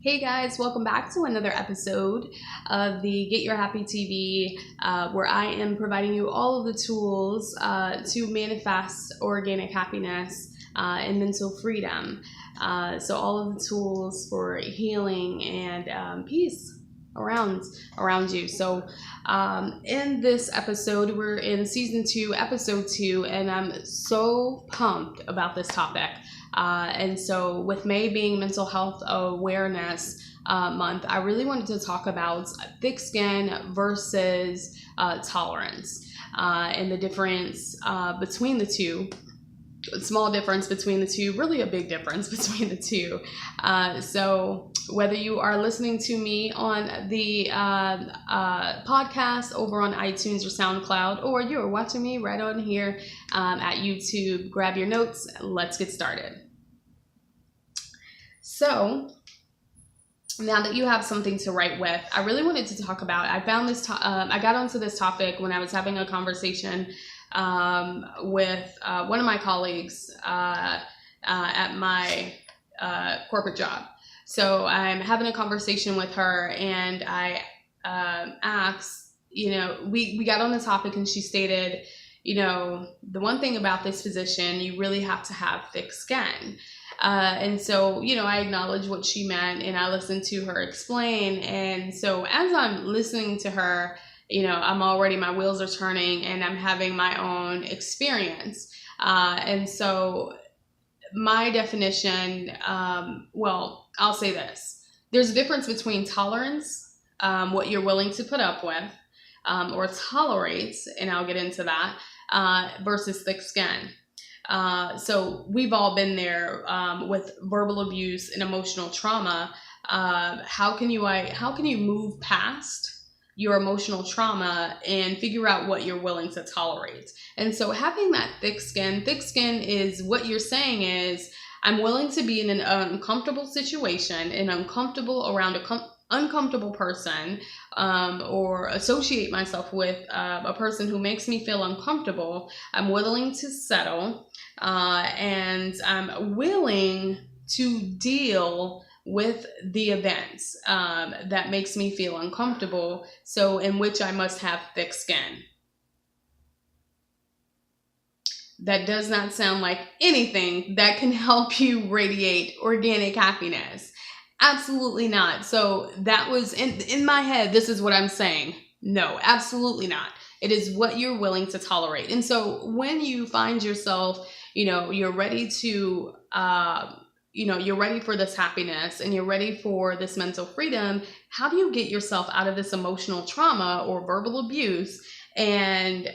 Hey guys, welcome back to another episode of the Get Your Happy TV, where I am providing you all of the tools to manifest organic happiness and mental freedom. So all of the tools for healing and peace around you. So in this episode, we're in season 2, episode 2, and I'm so pumped about this topic. And so with May being Mental Health Awareness Month, I really wanted to talk about thick skin versus tolerance and the difference between the two. A small difference between the two, really a big difference between the two. So whether you are listening to me on the podcast over on iTunes or SoundCloud, or you're watching me right on here at YouTube, grab your notes. Let's get started. So now that you have something to write with, I really wanted to talk about, I found this, I got onto this topic when I was having a conversation with one of my colleagues at my corporate job. So I'm having a conversation with her, and I asked, we got on the topic, and she stated, the one thing about this position, you really have to have thick skin. And so, I acknowledged what she meant, and I listened to her explain. And so as I'm listening to her, my wheels are turning, and I'm having my own experience. And so my definition, I'll say this. There's a difference between tolerance, what you're willing to put up with, or tolerate, and I'll get into that, versus thick skin. So we've all been there with verbal abuse and emotional trauma. How can you move past your emotional trauma and figure out what you're willing to tolerate? And so having that thick skin is what you're saying is, I'm willing to be in an uncomfortable situation and uncomfortable around uncomfortable person, or associate myself with a person who makes me feel uncomfortable. I'm willing to settle, and I'm willing to deal with the events that makes me feel uncomfortable, so in which I must have thick skin. That does not sound like anything that can help you radiate organic happiness. Absolutely not. So that was in my head, this is what I'm saying. No, absolutely not. It is what you're willing to tolerate. And so when you find yourself, you're ready to you're ready for this happiness, and you're ready for this mental freedom, how do you get yourself out of this emotional trauma or verbal abuse and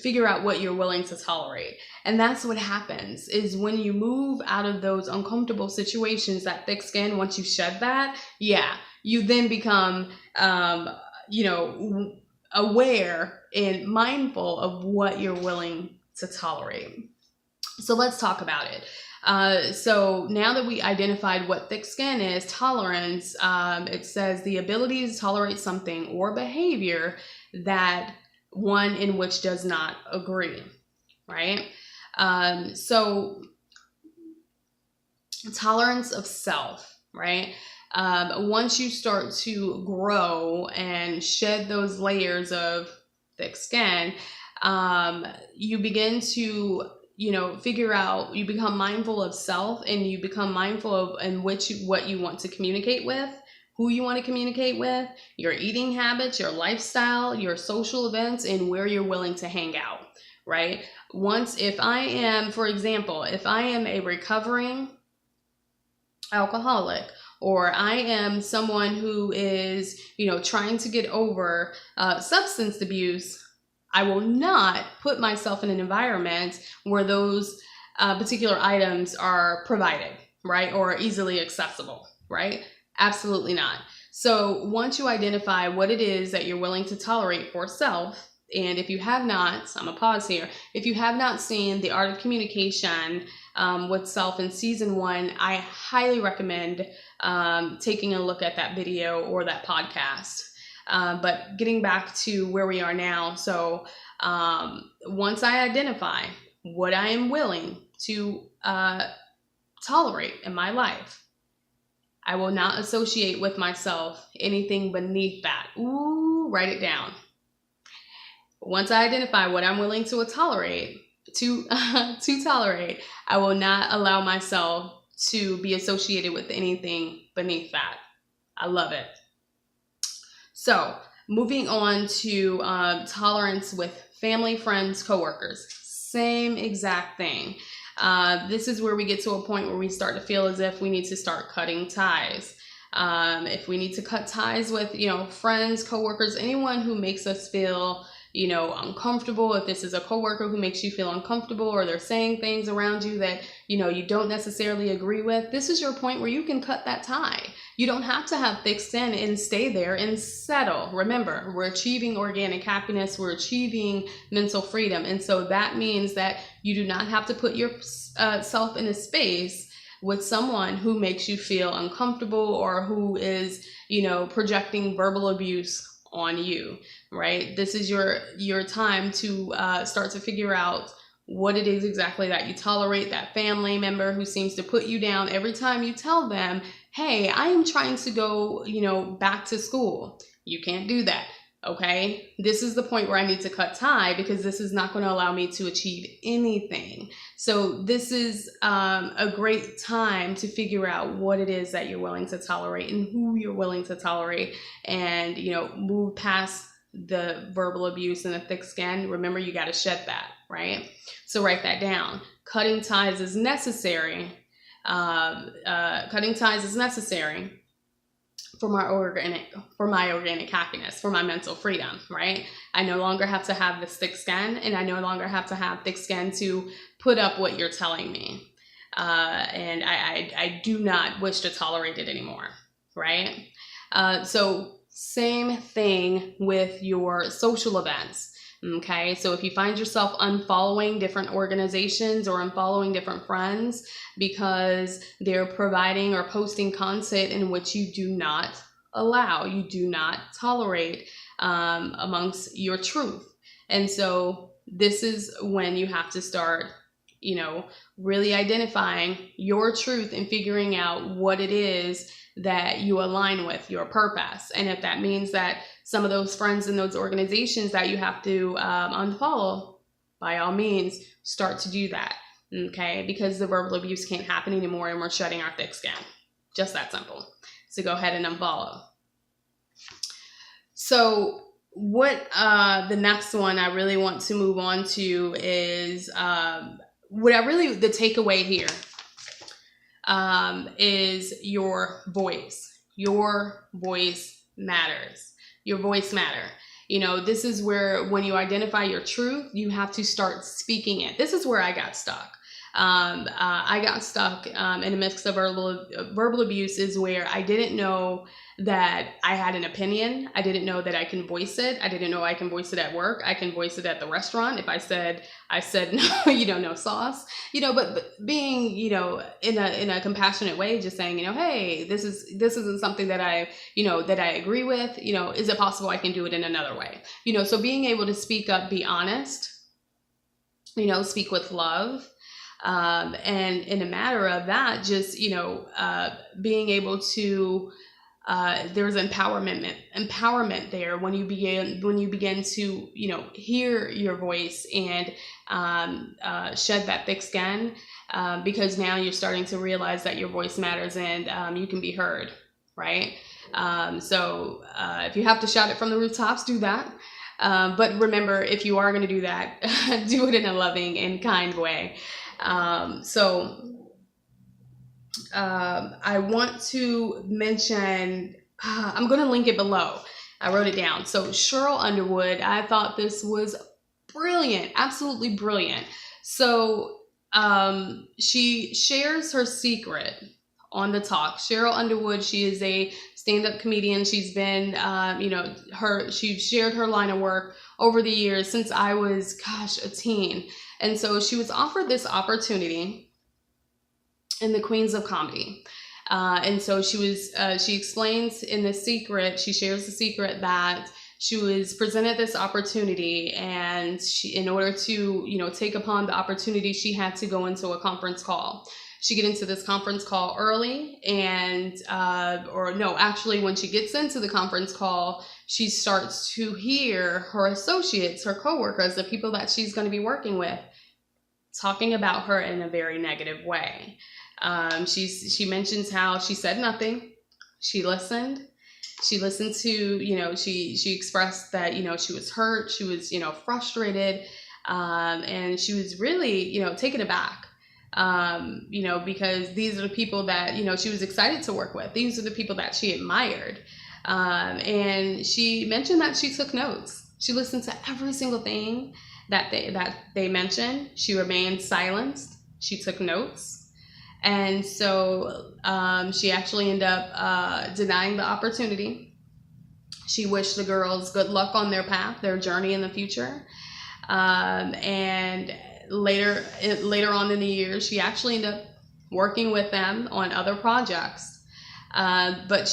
figure out what you're willing to tolerate? And that's what happens, is when you move out of those uncomfortable situations, that thick skin, once you shed that, you then become aware and mindful of what you're willing to tolerate. So let's talk about it. So now that we identified what thick skin is, tolerance, it says the ability to tolerate something or behavior that one in which does not agree, right? So tolerance of self, right? Once you start to grow and shed those layers of thick skin, you begin to figure out, you become mindful of self, and you become mindful of what you want to communicate with, who you want to communicate with, your eating habits, your lifestyle, your social events, and where you're willing to hang out, right? If I am a recovering alcoholic, or I am someone who is, trying to get over substance abuse, I will not put myself in an environment where those particular items are provided, right? Or easily accessible, right? Absolutely not. So once you identify what it is that you're willing to tolerate for self, and if you have not, I'm gonna pause here. If you have not seen The Art of Communication with Self in season 1, I highly recommend taking a look at that video or that podcast. But getting back to where we are now, so once I identify what I am willing to tolerate in my life, I will not associate with myself anything beneath that. Ooh, write it down. Once I identify what I'm willing to tolerate, to tolerate, I will not allow myself to be associated with anything beneath that. I love it. So moving on to tolerance with family, friends, coworkers. Same exact thing. This is where we get to a point where we start to feel as if we need to start cutting ties. If we need to cut ties with, friends, coworkers, anyone who makes us feel, uncomfortable. If this is a coworker who makes you feel uncomfortable, or they're saying things around you that, you don't necessarily agree with, this is your point where you can cut that tie. You don't have to have thick skin and stay there and settle. Remember, we're achieving organic happiness. We're achieving mental freedom. And so that means that you do not have to put yourself in a space with someone who makes you feel uncomfortable, or who is, projecting verbal abuse on you, right? This is your time to start to figure out what it is exactly that you tolerate. That family member who seems to put you down every time you tell them, hey, I am trying to go, back to school. You can't do that. Okay, this is the point where I need to cut tie, because this is not going to allow me to achieve anything. So this is a great time to figure out what it is that you're willing to tolerate and who you're willing to tolerate, and move past the verbal abuse and the thick skin. Remember, you got to shed that, right? So write that down. Cutting ties is necessary. Cutting ties is necessary for my organic happiness, for my mental freedom, right? I no longer have to have this thick skin, and I no longer have to have thick skin to put up what you're telling me. And I do not wish to tolerate it anymore, right? So same thing with your social events. Okay, so if you find yourself unfollowing different organizations or unfollowing different friends because they're providing or posting content in which you do not allow, you do not tolerate amongst your truth. And so this is when you have to start, really identifying your truth and figuring out what it is that you align with, your purpose. And if that means that some of those friends and those organizations that you have to unfollow, by all means, start to do that, okay? Because the verbal abuse can't happen anymore, and we're shedding our thick skin. Just that simple. So go ahead and unfollow. So what the next one I really want to move on to is the takeaway here is your voice. Your voice matters. Your voice matter. This is where, when you identify your truth, you have to start speaking it. This is where I got stuck. I got stuck in a mix of verbal abuse, is where I didn't know that I had an opinion. I didn't know that I can voice it. I didn't know I can voice it at work. I can voice it at the restaurant. If I said no, no sauce, but being, in a compassionate way, just saying, hey, this isn't something that I agree with. Is it possible I can do it in another way? So being able to speak up, be honest, speak with love. And in a matter of that, just, being able to, there's empowerment there when you begin to, hear your voice and, shed that thick skin, because now you're starting to realize that your voice matters, and, you can be heard. Right. So, if you have to shout it from the rooftops, do that. But remember, if you are going to do that, do it in a loving and kind way. I want to mention, I'm going to link it below. I wrote it down. So Cheryl Underwood, I thought this was brilliant, absolutely brilliant. So she shares her secret on the talk. Cheryl Underwood, she is a stand-up comedian. She's been, she's shared her line of work over the years since I was, a teen. And so she was offered this opportunity in the Queens of Comedy. And so she explains in the secret, she shares the secret that she was presented this opportunity, and in order to, take upon the opportunity, she had to go into a conference call. she get into this conference call early, and or no, actually, when she gets into the conference call, she starts to hear her associates, her coworkers, the people that she's going to be working with, talking about her in a very negative way. She mentions how she said nothing. She listened. She listened to, she expressed that, she was hurt. She was, frustrated. And she was really, taken aback, because these are the people that, she was excited to work with. These are the people that she admired. And she mentioned that she took notes. She listened to every single thing that they mentioned. She remained silenced. She took notes. And so she actually ended up denying the opportunity. She wished the girls good luck on their path, their journey in the future. And later on in the year, she actually ended up working with them on other projects. But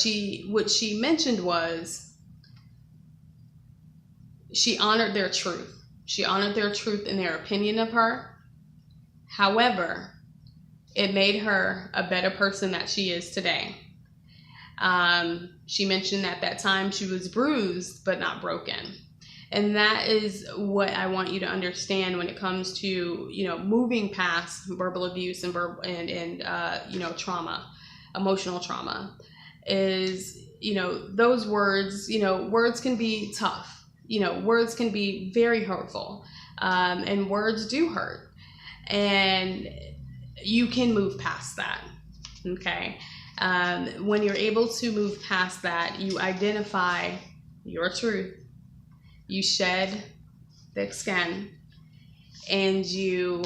what she mentioned was she honored their truth. She honored their truth and their opinion of her. However, it made her a better person that she is today. She mentioned at that time she was bruised but not broken. And that is what I want you to understand when it comes to, moving past verbal abuse and trauma, emotional trauma, is, those words, words can be tough. Words can be very hurtful, and words do hurt. And you can move past that, okay? When you're able to move past that, you identify your truth, you shed thick skin, and you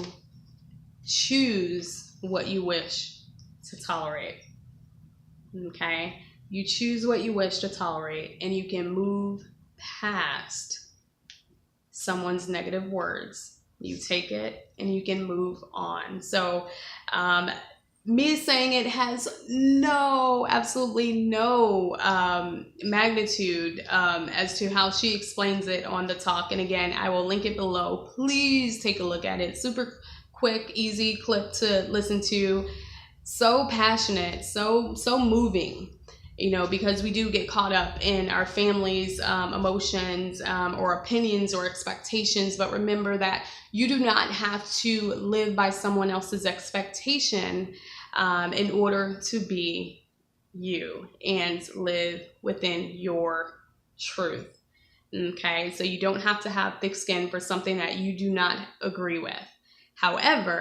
choose what you wish to tolerate, okay? You choose what you wish to tolerate, and you can move past someone's negative words. You take it and you can move on. So me saying it has absolutely no magnitude as to how she explains it on the talk. And again, I will link it below. Please take a look at it. Super quick, easy clip to listen to. So passionate, so moving. Because we do get caught up in our family's emotions or opinions or expectations. But remember that you do not have to live by someone else's expectation in order to be you and live within your truth. Okay, so you don't have to have thick skin for something that you do not agree with. However,